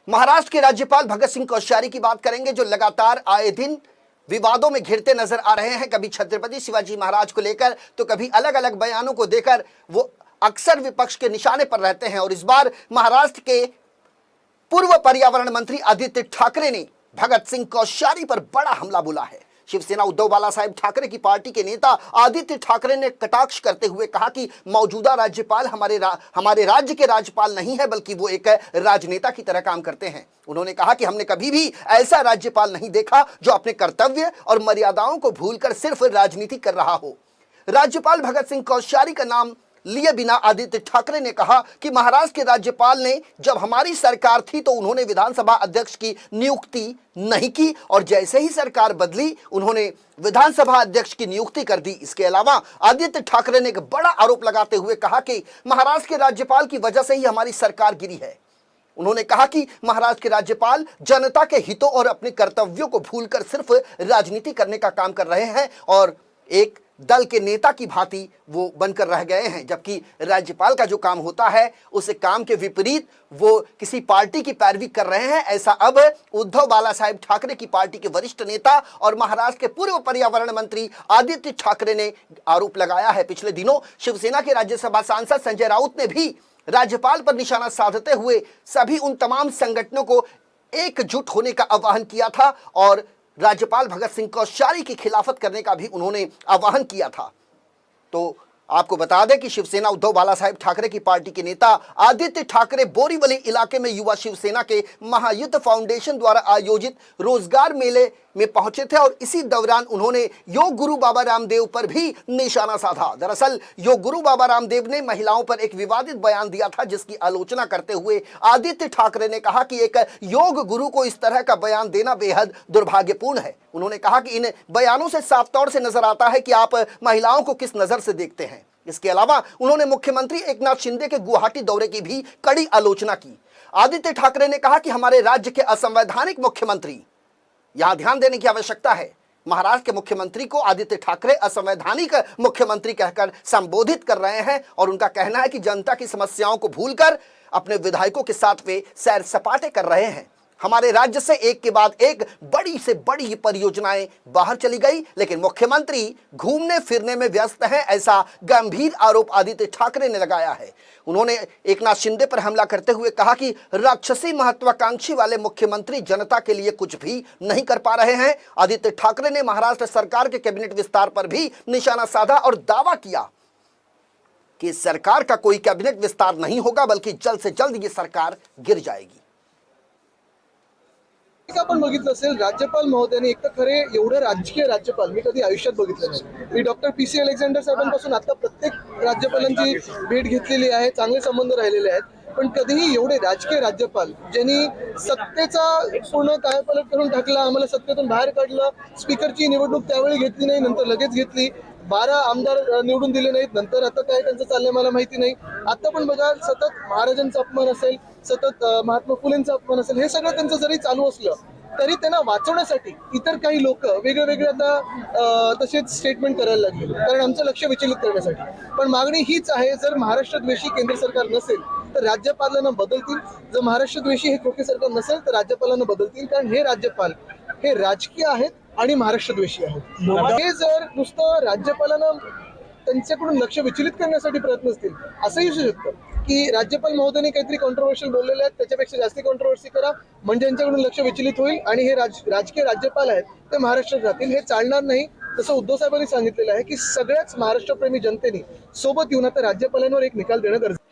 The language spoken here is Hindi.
महाराष्ट्र के राज्यपाल भगत सिंह कोश्यारी की बात करेंगे, जो लगातार आए दिन विवादों में घिरते नजर आ रहे हैं। कभी छत्रपति शिवाजी महाराज को लेकर तो कभी अलग अलग बयानों को देकर वो अक्सर विपक्ष के निशाने पर रहते हैं। और इस बार महाराष्ट्र के पूर्व पर्यावरण मंत्री आदित्य ठाकरे ने भगत सिंह कोश्यारी पर बड़ा हमला बोला है। शिवसेना उद्धव बालासाहेब ठाकरे की पार्टी के नेता आदित्य ठाकरे ने कटाक्ष करते हुए कहा कि मौजूदा राज्यपाल हमारे राज्य के राज्यपाल नहीं है, बल्कि वो एक राजनेता की तरह काम करते हैं। उन्होंने कहा कि हमने कभी भी ऐसा राज्यपाल नहीं देखा जो अपने कर्तव्य और मर्यादाओं को भूलकर सिर्फ राजनीति कर रहा हो। राज्यपाल भगत सिंह कोश्यारी का नाम लिए बिना आदित्य ठाकरे ने कहा कि महाराष्ट्र के राज्यपाल ने जब हमारी सरकार थी तो उन्होंने विधानसभा अध्यक्ष की नियुक्ति नहीं की, और जैसे ही सरकार बदली उन्होंने विधानसभा अध्यक्ष की नियुक्ति कर दी। इसके अलावा आदित्य ठाकरे ने एक बड़ा आरोप लगाते हुए कहा कि महाराष्ट्र के राज्यपाल की वजह से ही हमारी सरकार गिरी है। उन्होंने कहा कि महाराष्ट्र के राज्यपाल जनता के हितों और अपने कर्तव्यों को भूलकर सिर्फ राजनीति करने का काम कर रहे हैं और एक दल के नेता की भांति वो बनकर रह गए हैं, जबकि राज्यपाल का जो काम होता है उस काम के विपरीत वो किसी पार्टी की पैरवी कर रहे हैं। ऐसा अब उद्धव बालासाहेब ठाकरे की पार्टी के वरिष्ठ नेता और महाराष्ट्र के पूर्व पर्यावरण मंत्री आदित्य ठाकरे ने आरोप लगाया है। पिछले दिनों शिवसेना के राज्यसभा सांसद संजय राउत ने भी राज्यपाल पर निशाना साधते हुए सभी उन तमाम संगठनों को एकजुट होने का आह्वान किया था और राज्यपाल भगत सिंह कोश्यारी की खिलाफत करने का भी उन्होंने आह्वान किया था। तो आपको बता दें कि शिवसेना उद्धव बालासाहेब ठाकरे की पार्टी के नेता आदित्य ठाकरे बोरीवली इलाके में युवा शिवसेना के महायुद्ध फाउंडेशन द्वारा आयोजित रोजगार मेले में पहुंचे थे और इसी दौरान उन्होंने योग गुरु बाबा रामदेव पर भी निशाना साधा। दरअसल योग गुरु बाबा रामदेव ने महिलाओं पर एक विवादित बयान दिया था, जिसकी आलोचना करते हुए आदित्य ठाकरे ने कहा कि एक योग गुरु को इस तरह का बयान देना बेहद दुर्भाग्यपूर्ण है। उन्होंने कहा कि इन बयानों से साफ तौर से नजर आता है कि आप महिलाओं को किस नजर से देखते हैं। इसके अलावा उन्होंने मुख्यमंत्री एकनाथ शिंदे के गुवाहाटी दौरे की भी कड़ी आलोचना की। आदित्य ठाकरे ने कहा कि हमारे राज्य के असंवैधानिक मुख्यमंत्री, यहां ध्यान देने की आवश्यकता है, महाराष्ट्र के मुख्यमंत्री को आदित्य ठाकरे असंवैधानिक मुख्यमंत्री कहकर संबोधित कर रहे हैं और उनका कहना है कि जनता की समस्याओं को भूलकर अपने विधायकों के साथ वे सैर सपाटे कर रहे हैं। हमारे राज्य से एक के बाद एक बड़ी से बड़ी परियोजनाएं बाहर चली गई, लेकिन मुख्यमंत्री घूमने फिरने में व्यस्त हैं, ऐसा गंभीर आरोप आदित्य ठाकरे ने लगाया है। उन्होंने एकनाथ शिंदे पर हमला करते हुए कहा कि राक्षसी महत्वाकांक्षी वाले मुख्यमंत्री जनता के लिए कुछ भी नहीं कर पा रहे हैं। आदित्य ठाकरे ने महाराष्ट्र सरकार के कैबिनेट विस्तार पर भी निशाना साधा और दावा किया कि सरकार का कोई कैबिनेट विस्तार नहीं होगा, बल्कि जल्द से जल्द ये सरकार गिर जाएगी। आपण बघितलं असेल, राज्यपाल महोदयाने एक तर खरे एवढे राजकीय राज्यपाल मी कधी आयुष्यात बघितले नाही। मी डॉक्टर पीसी अलेक्झांडर साहेबांपासून आता प्रत्येक राज्यपालांची भेट घेतलेली आहे, चांगले संबंध राहिलेले आहेत, पण कधीही एवढे राजकीय राज्यपाल ज्यांनी सत्तेचा पूर्ण कायापालट करून टाकला, आम्हाला सत्तेतून बाहेर काढलं, स्पीकरची निवडणूक त्यावेळी घेतली नाही, नंतर लगेच घेतली, 12 आमदार निवडून दिले नाहीत, नंतर आता काय त्यांचं चाललंय मला माहिती नाही। आता पण बघा, सतत महाराजांचा अपमान असेल, सतत महात्मा फुलेंचा अपमान असेल, हे सगळं त्यांचं जरी चालू असलं तरी त्यांना वाचवण्यासाठी इतर काही लोक वेगवेगळे आता तसेच स्टेटमेंट करायला लागले, कारण आमचं लक्ष विचलित करण्यासाठी। पण मागणी हीच आहे, जर महाराष्ट्रद्वेषी केंद्र सरकार नसेल तर राज्यपालांना बदलतील, जर महाराष्ट्रद्वेषी हे खोके सरकार नसेल तर राज्यपालांना बदलतील, कारण हे राज्यपाल हे राजकीय आहेत आणि महाराष्ट्रद्वेषी आहेत। हे जर नुसतं राज्यपालांना त्यांच्याकडून लक्ष विचलित करण्यासाठी प्रयत्न असतील, असंही असू शकतं की राज्यपाल महोदयाने काहीतरी कॉन्ट्रोवर्शियल बोललेले आहेत, त्याच्यापेक्षा जास्ती कॉन्ट्रोवर्सी करा, म्हणजे यांच्याकडून लक्ष विचलित होईल आणि हे राजकीय राज्यपाल आहेत ते महाराष्ट्रात राहतील। हे चालणार नाही। तसं उद्धव साहेबांनी सांगितलेलं आहे की सगळ्याच महाराष्ट्रप्रेमी जनतेने सोबत येऊन आता राज्यपालांवर एक निकाल देणं गरजेचं आहे।